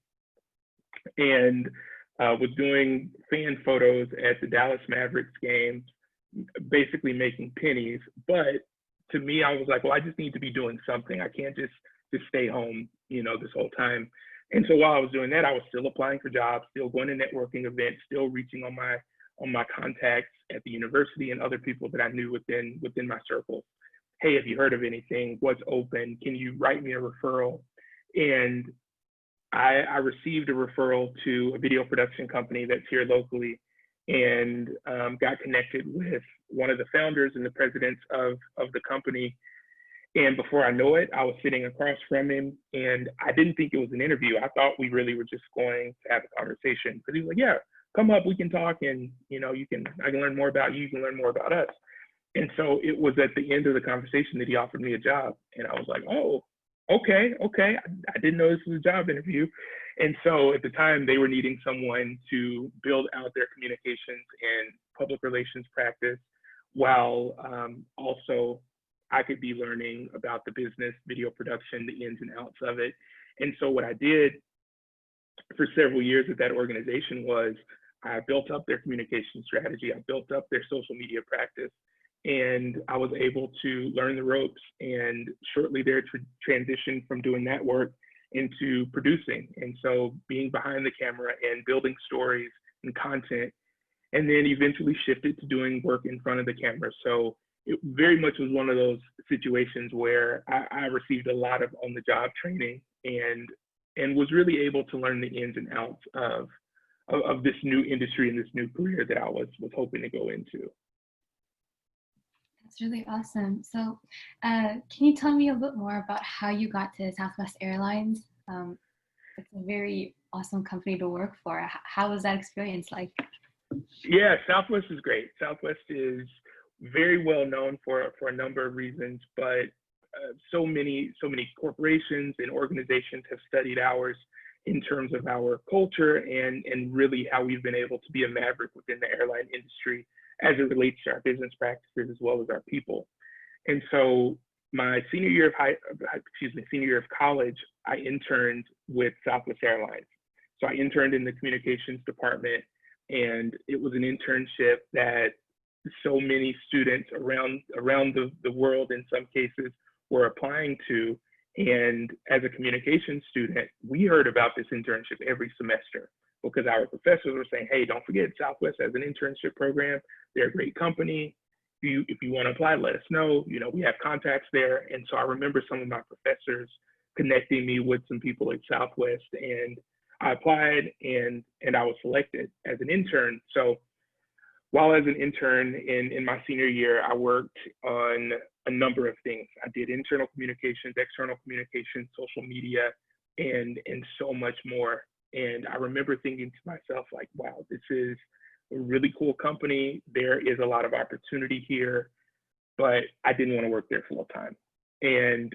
and was doing fan photos at the Dallas Mavericks games, basically making pennies. But to me, I was like, well, I just need to be doing something. I can't just stay home, this whole time. And so while I was doing that, I was still applying for jobs, still going to networking events, still reaching on my contacts at the university and other people that I knew within my circle. Hey, have you heard of anything? What's open? Can you write me a referral? And I received a referral to a video production company that's here locally, and got connected with one of the founders and the presidents of the company. And before I know it, I was sitting across from him, and I didn't think it was an interview. I thought we really were just going to have a conversation. But he was like, yeah, come up, we can talk, and I can learn more about you, you can learn more about us. And so it was at the end of the conversation that he offered me a job. And I was like, oh, okay. I didn't know this was a job interview. And so at the time, they were needing someone to build out their communications and public relations practice while also I could be learning about the business, video production, the ins and outs of it. And so what I did for several years at that organization was I built up their communication strategy. I built up their social media practice, and I was able to learn the ropes, and shortly there transition from doing that work into producing. And so being behind the camera and building stories and content, and then eventually shifted to doing work in front of the camera. So it very much was one of those situations where I received a lot of on-the-job training and was really able to learn the ins and outs of this new industry and this new career that I was hoping to go into. That's really awesome. So can you tell me a bit more about how you got to Southwest Airlines? It's a very awesome company to work for. How was that experience like? Yeah, Southwest is great. Southwest is very well known for a number of reasons, but so many corporations and organizations have studied ours in terms of our culture and really how we've been able to be a maverick within the airline industry as it relates to our business practices as well as our people. And so my senior year of college, I interned with Southwest Airlines. So I interned in the communications department, and it was an internship that so many students around the world in some cases were applying to. And as a communications student, we heard about this internship every semester because our professors were saying, hey, don't forget Southwest has an internship program. They're a great company. If you want to apply, let us know. You know, we have contacts there. And so I remember some of my professors connecting me with some people at Southwest, and I applied and I was selected as an intern. So while as an intern in my senior year, I worked on a number of things. I did internal communications, external communications, social media, and so much more. And I remember thinking to myself, like, wow, this is a really cool company. There is a lot of opportunity here, but I didn't want to work there full time. And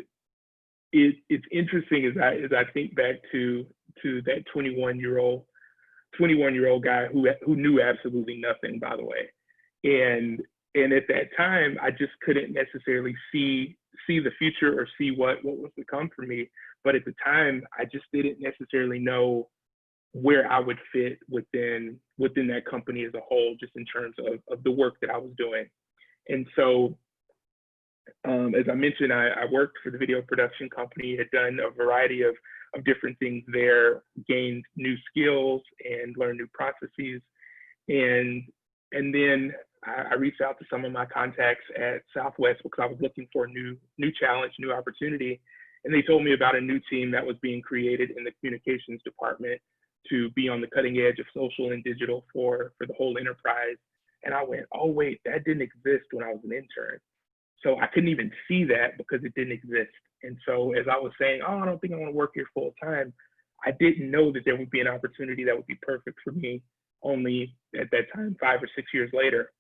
it's interesting as I think back to that 21-year-old guy who knew absolutely nothing, by the way. And at that time, I just couldn't necessarily see the future or see what was to come for me. But at the time, I just didn't necessarily know where I would fit within that company as a whole, just in terms of the work that I was doing. And so, as I mentioned, I worked for the video production company, had done a variety of different things there, gained new skills and learned new processes. And then I reached out to some of my contacts at Southwest because I was looking for a new challenge, new opportunity. And they told me about a new team that was being created in the communications department to be on the cutting edge of social and digital for the whole enterprise. And I went, oh, wait, that didn't exist when I was an intern. So I couldn't even see that because it didn't exist. And so as I was saying, oh, I don't think I want to work here full time, I didn't know that there would be an opportunity that would be perfect for me only at that time, 5 or 6 years later.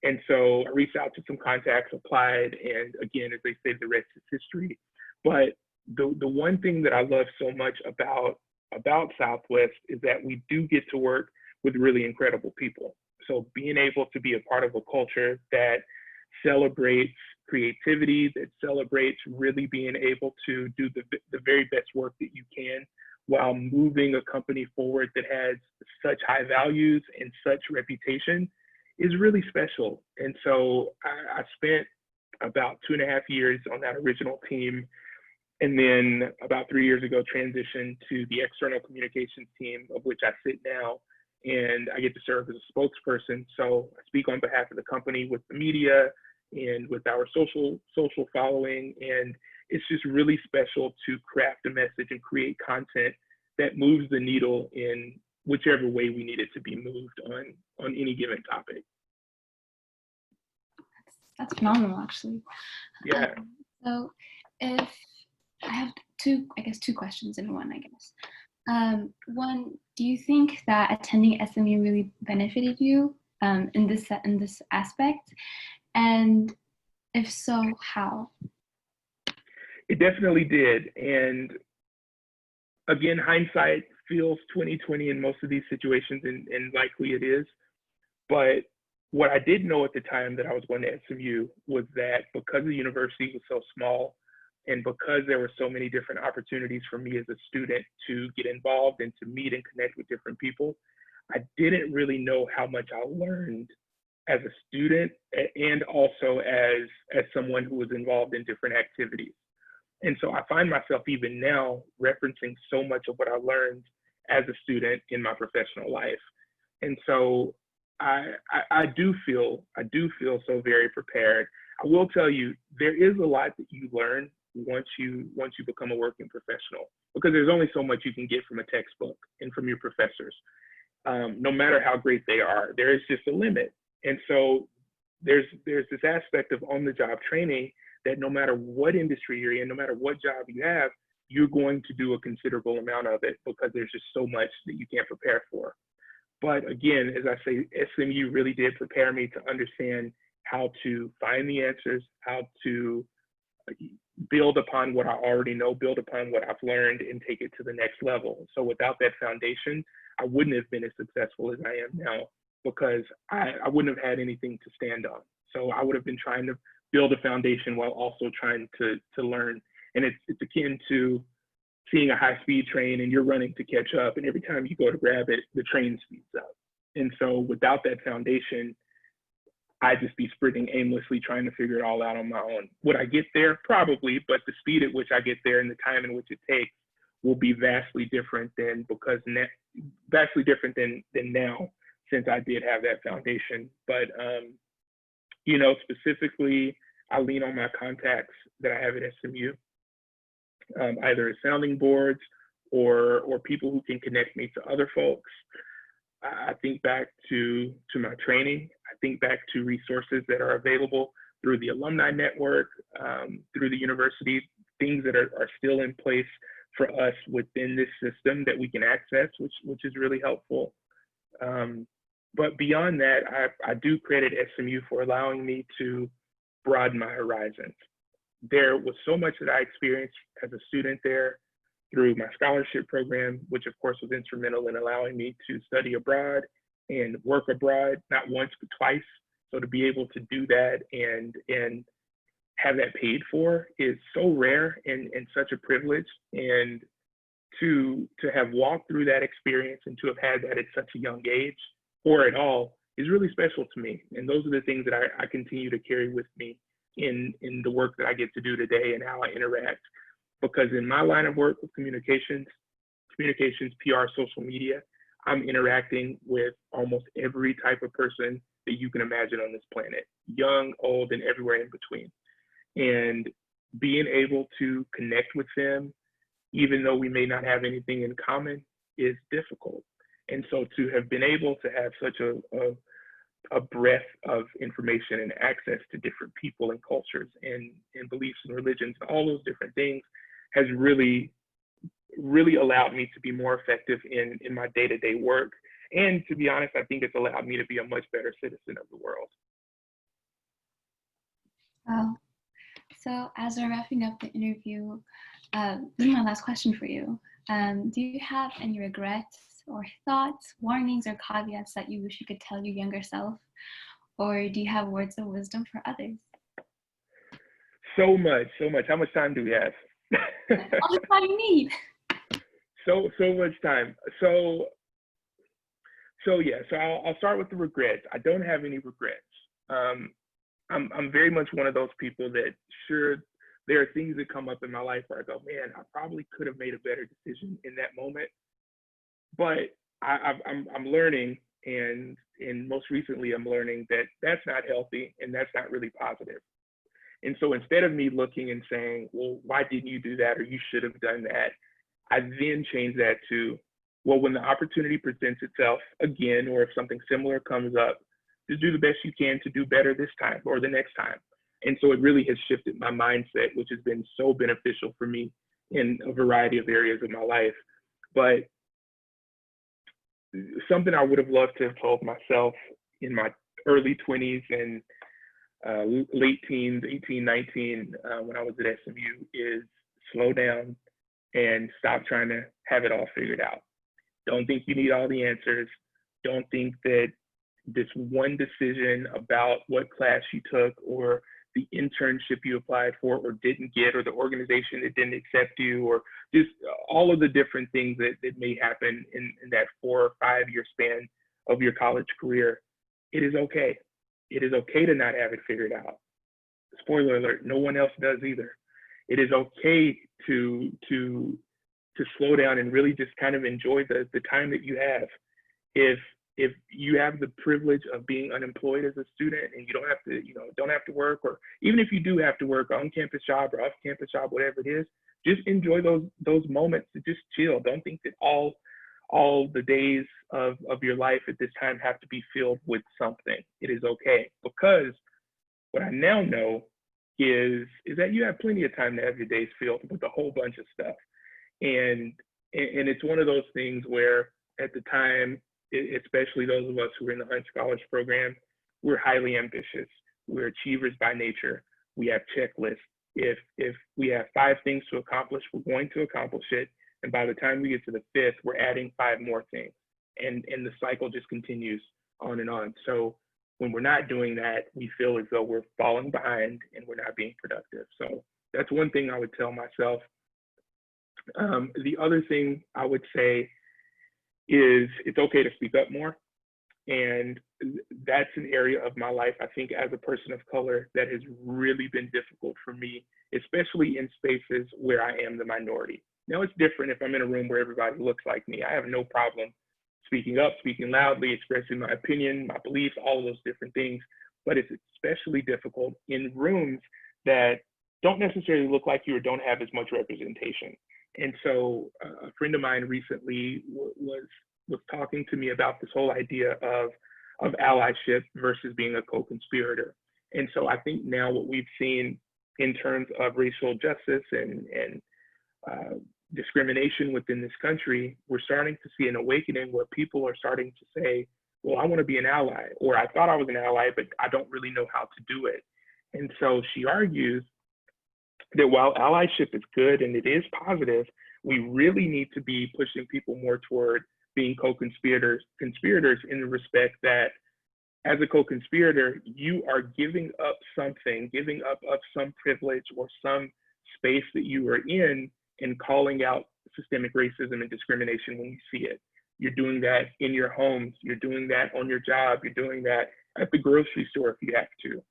And so I reached out to some contacts, applied, and again, as they say, the rest is history. But the one thing that I love so much about Southwest is that we do get to work with really incredible people. So being able to be a part of a culture that celebrates creativity, that celebrates really being able to do the very best work that you can while moving a company forward that has such high values and such reputation is really special. And so I spent about 2.5 years on that original team. And then about 3 years ago, transitioned to the external communications team, of which I sit now. And I get to serve as a spokesperson. So I speak on behalf of the company with the media and with our social following. And it's just really special to craft a message and create content that moves the needle in whichever way we need it to be moved on any given topic. That's phenomenal, actually. Yeah. So if I have two questions in one, I guess. One, do you think that attending SMU really benefited you in this aspect? And if so, how? It definitely did. And again, hindsight feels 20/20 in most of these situations, and likely it is. But what I didn't know at the time that I was going to SMU was that because the university was so small and because there were so many different opportunities for me as a student to get involved and to meet and connect with different people, I didn't really know how much I learned as a student and also as someone who was involved in different activities. And so I find myself even now referencing so much of what I learned as a student in my professional life. And so I do feel so very prepared. I will tell you, there is a lot that you learn once you become a working professional, because there's only so much you can get from a textbook and from your professors. No matter how great they are, there is just a limit. And so there's this aspect of on-the-job training that no matter what industry you're in, no matter what job you have, you're going to do a considerable amount of it because there's just so much that you can't prepare for. But again, as I say, SMU really did prepare me to understand how to find the answers, how to build upon what I already know, build upon what I've learned, and take it to the next level. So without that foundation, I wouldn't have been as successful as I am now, because I wouldn't have had anything to stand on. So I would have been trying to build a foundation while also trying to learn. And it's akin to seeing a high-speed train and you're running to catch up, and every time you go to grab it, the train speeds up. And so without that foundation, I'd just be sprinting aimlessly trying to figure it all out on my own. Would I get there? Probably, but the speed at which I get there and the time in which it takes will be vastly different than now, since I did have that foundation. But specifically, I lean on my contacts that I have at SMU, either as sounding boards or people who can connect me to other folks. I think back to my training. I think back to resources that are available through the alumni network, through the university, things that are still in place for us within this system that we can access, which is really helpful. But beyond that, I do credit SMU for allowing me to broaden my horizons. There was so much that I experienced as a student there through my scholarship program, which of course was instrumental in allowing me to study abroad and work abroad, not once, but twice. So to be able to do that and have that paid for is so rare and such a privilege. And to have walked through that experience and to have had that at such a young age, or at all, is really special to me. And those are the things that I continue to carry with me in the work that I get to do today and how I interact. Because in my line of work with communications, PR, social media, I'm interacting with almost every type of person that you can imagine on this planet, young, old, and everywhere in between. And being able to connect with them, even though we may not have anything in common, is difficult. And so to have been able to have such a breadth of information and access to different people and cultures and beliefs and religions and all those different things has really allowed me to be more effective in my day-to-day work. And to be honest, I think it's allowed me to be a much better citizen of the world. Wow. So as we're wrapping up the interview, this is my last question for you. Do you have any regrets or thoughts, warnings, or caveats that you wish you could tell your younger self? Or do you have words of wisdom for others? So much. How much time do we have? All the time you need. So much time. So I'll start with the regrets. I don't have any regrets. I'm very much one of those people that, sure, there are things that come up in my life where I go, man, I probably could have made a better decision in that moment. But I'm learning, and most recently I'm learning that that's not healthy and that's not really positive. And so instead of me looking and saying, well, why didn't you do that, or you should have done that, I then change that to, well, when the opportunity presents itself again, or if something similar comes up, just do the best you can to do better this time or the next time. And so it really has shifted my mindset, which has been so beneficial for me in a variety of areas of my life. But something I would have loved to have told myself in my early 20s and late teens, 18, 19, when I was at SMU, is slow down and stop trying to have it all figured out. Don't think you need all the answers. Don't think that this one decision about what class you took, or the internship you applied for or didn't get, or the organization that didn't accept you, or just all of the different things that may happen in that 4 or 5 year span of your college career, it is okay. It is okay to not have it figured out. Spoiler alert, no one else does either. It is okay to slow down and really just kind of enjoy the time that you have. If you have the privilege of being unemployed as a student and you don't have to work, or even if you do have to work, on-campus job or off-campus job, whatever it is, just enjoy those moments to just chill. Don't think that all the days of your life at this time have to be filled with something. It is okay, because what I now know is that you have plenty of time to have your days filled with a whole bunch of stuff. And it's one of those things where at the time, especially those of us who are in the Hunt Scholars Program, we're highly ambitious. We're achievers by nature. We have checklists. If we have 5 things to accomplish, we're going to accomplish it. And by the time we get to the 5th, we're adding 5 more things. And the cycle just continues on and on. So when we're not doing that, we feel as though we're falling behind and we're not being productive. So that's one thing I would tell myself. The other thing I would say is it's okay to speak up more. And that's an area of my life, I think, as a person of color, that has really been difficult for me, especially in spaces where I am the minority. Now, it's different if I'm in a room where everybody looks like me. I have no problem speaking up, speaking loudly, expressing my opinion, my beliefs, all of those different things. But it's especially difficult in rooms that don't necessarily look like you or don't have as much representation. And so a friend of mine recently was talking to me about this whole idea of allyship versus being a co-conspirator. And so I think now what we've seen in terms of racial justice and discrimination within this country, we're starting to see an awakening where people are starting to say, well, I want to be an ally, or I thought I was an ally, but I don't really know how to do it. And so she argues that while allyship is good and it is positive, we really need to be pushing people more toward being co-conspirators in the respect that as a co-conspirator, you are giving up something, giving up some privilege or some space that you are in and calling out systemic racism and discrimination when you see it. You're doing that in your homes, you're doing that on your job, you're doing that at the grocery store if you have to.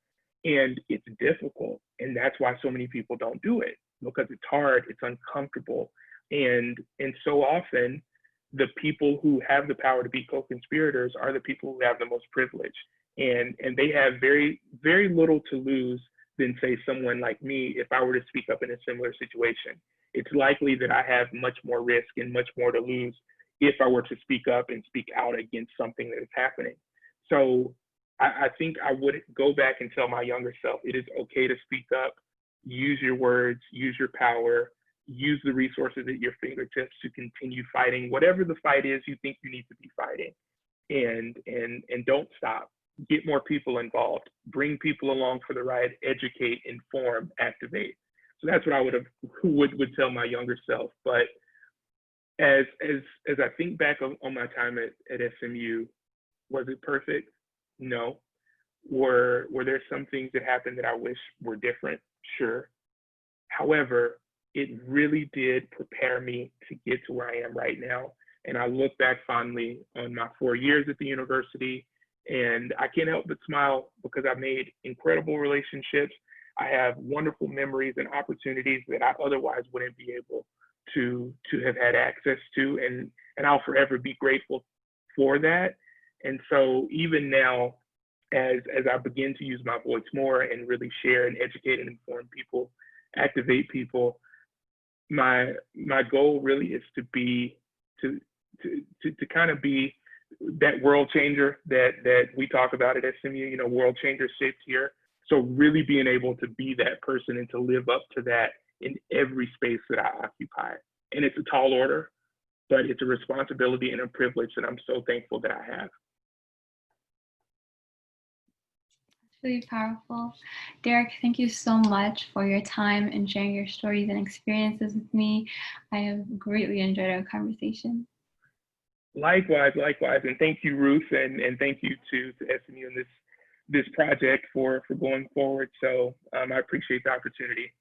And it's difficult. And that's why so many people don't do it, because it's hard, it's uncomfortable. And so often, the people who have the power to be co-conspirators are the people who have the most privilege. And they have very, very little to lose than, say, someone like me, if I were to speak up in a similar situation. It's likely that I have much more risk and much more to lose if I were to speak up and speak out against something that is happening. So I think I would go back and tell my younger self, it is okay to speak up, use your words, use your power, use the resources at your fingertips to continue fighting whatever the fight is you think you need to be fighting, and don't stop. Get more people involved, bring people along for the ride, educate, inform, activate. So that's what I would tell my younger self. But as I think back on my time at SMU, was it perfect? No. Were there some things that happened that I wish were different? Sure. However, it really did prepare me to get to where I am right now. And I look back fondly on my 4 years at the university, and I can't help but smile because I made incredible relationships. I have wonderful memories and opportunities that I otherwise wouldn't be able to have had access to. And I'll forever be grateful for that. And so even now, as I begin to use my voice more and really share and educate and inform people, activate people, my goal really is to be to kind of be that world changer that we talk about at SMU, world changer sits here. So really being able to be that person and to live up to that in every space that I occupy. And it's a tall order, but it's a responsibility and a privilege that I'm so thankful that I have. Really powerful. Derek, thank you so much for your time and sharing your stories and experiences with me. I have greatly enjoyed our conversation. Likewise, likewise. And thank you, Ruth, and thank you to SMU and this project for going forward. So I appreciate the opportunity.